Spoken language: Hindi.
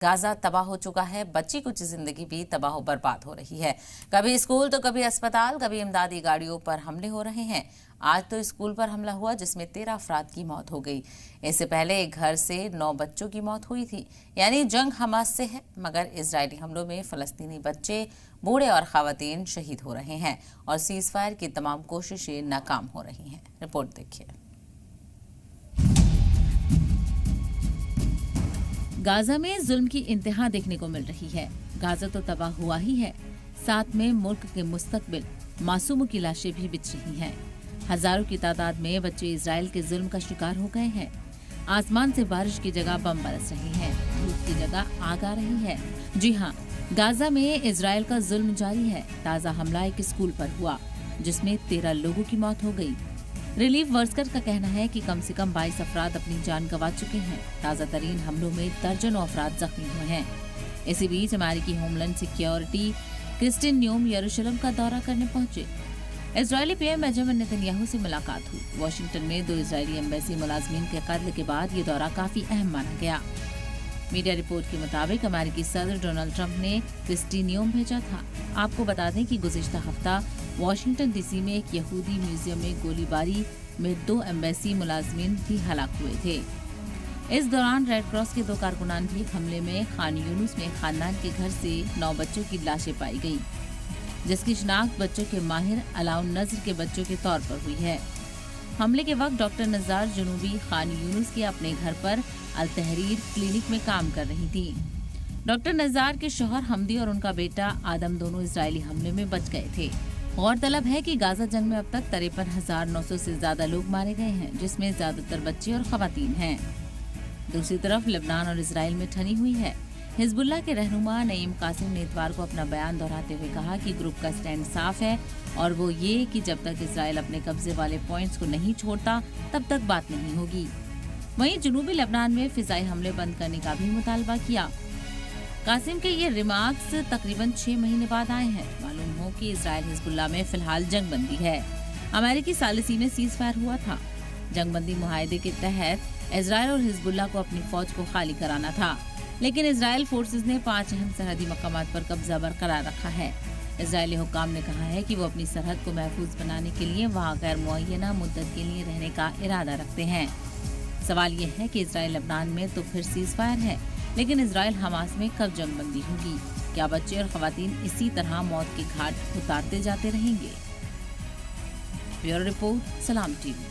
गाजा तबाह हो चुका है, बच्ची कुछ जिंदगी भी तबाह बर्बाद हो रही है। कभी स्कूल तो कभी अस्पताल, कभी इमदादी गाड़ियों पर हमले हो रहे हैं। आज तो स्कूल पर हमला हुआ जिसमें 13 अफराद की मौत हो गई। इससे पहले एक घर से 9 बच्चों की मौत हुई थी। यानी जंग हमास से है, मगर इजरायली हमलों में फलस्तीनी बच्चे, बूढ़े और खवातीन शहीद हो रहे हैं और सीज फायर की तमाम कोशिशें नाकाम हो रही हैं। रिपोर्ट देखिए। गाजा में जुल्म की इंतहा देखने को मिल रही है। गाजा तो तबाह हुआ ही है, साथ में मुल्क के मुस्तकबिल मासूमों की लाशें भी बिछ रही हैं। हजारों की तादाद में बच्चे इजराइल के जुल्म का शिकार हो गए हैं। आसमान से बारिश की जगह बम बरस रहे हैं, धूप की जगह आग आ रही है। जी हाँ, गाजा में इजराइल का जुल्म जारी है। ताज़ा हमला एक स्कूल पर हुआ जिसमें 13 लोगों की मौत हो गई। रिलीफ वर्कर का कहना है कि कम से कम 22 अफराद अपनी जान गंवा चुके हैं। ताज़ा तरीन हमलों में दर्जनों अफराद जख्मी हुए हैं। इसी बीच अमेरिकी होमलैंड सिक्योरिटी क्रिस्टियन न्योम यरूशलेम का दौरा करने पहुंचे। इजरायली पीएम बेंजामिन नेतन्याहू से मुलाकात हुई। वाशिंगटन में 2 इजरायली एम्बेसी मुलाजमीन के कत्ल के बाद ये दौरा काफी अहम माना गया। मीडिया रिपोर्ट के मुताबिक अमेरिकी सदर डोनाल्ड ट्रंप ने क्रिस्टियन न्योम भेजा था। आपको बता दें कि गुज़िश्ता हफ्ता वाशिंगटन डीसी में एक यहूदी म्यूजियम में गोलीबारी में 2 एम्बेसी मुलाजमीन भी हलाक हुए थे। इस दौरान रेड क्रॉस के 2 कारकुनान भी हमले में खान यूनुस में खानदान के घर से 9 बच्चों की लाशें पाई गई, जिसकी शिनाख्त बच्चों के माहिर अलाउन नजर के बच्चों के तौर पर हुई है। हमले के वक्त डॉक्टर नज़ार जनूबी खान यूनुस के अपने घर पर अल तहरीर क्लिनिक में काम कर रही थी। डॉक्टर नज़ार के शौहर हमदी और उनका बेटा आदम दोनों इजरायली हमले में बच गए थे। गौरतलब है कि गाजा जंग में अब तक 53,900 से ज्यादा लोग मारे गए हैं, जिसमें ज्यादातर बच्चे और खवातीन हैं। दूसरी तरफ लेबनान और इजराइल में ठनी हुई है। हिजबुल्लाह के रहनुमा नईम कासिम ने इतवार को अपना बयान दोहराते हुए कहा कि ग्रुप का स्टैंड साफ है और वो ये कि जब तक इजराइल अपने कब्जे वाले पॉइंट्स को नहीं छोड़ता तब तक बात नहीं होगी। वहीं जुनूबी लेबनान में फिजाई हमले बंद करने का भी मुतालबा किया। कासिम के ये रिमार्क्स तकरीबन 6 महीने बाद आए हैं। मालूम हो कि इजराइल हिजबुल्लाह में फिलहाल जंगबंदी है। अमेरिकी सालिसी में सीज फायर हुआ था। जंगबंदी मुआहदे के तहत इजराइल और हिजबुल्लाह को अपनी फौज को खाली कराना था, लेकिन इजराइल फोर्सेज ने 5 अहम सरहदी मकामात पर कब्जा बरकरार रखा है। इजरायली हुक्काम ने कहा है कि वो अपनी सरहद को महफूज बनाने के लिए वहाँ गैर मुअय्यना मुद्दत के लिए रहने का इरादा रखते हैं। सवाल ये है कि इजराइल लेबनान में तो फिर सीज फायर है, लेकिन इजराइल हमास में कब जंगबंदी होगी? क्या बच्चे और खवातीन इसी तरह मौत के घाट उतारते जाते रहेंगे? ब्यूरो रिपोर्ट, सलाम टीवी।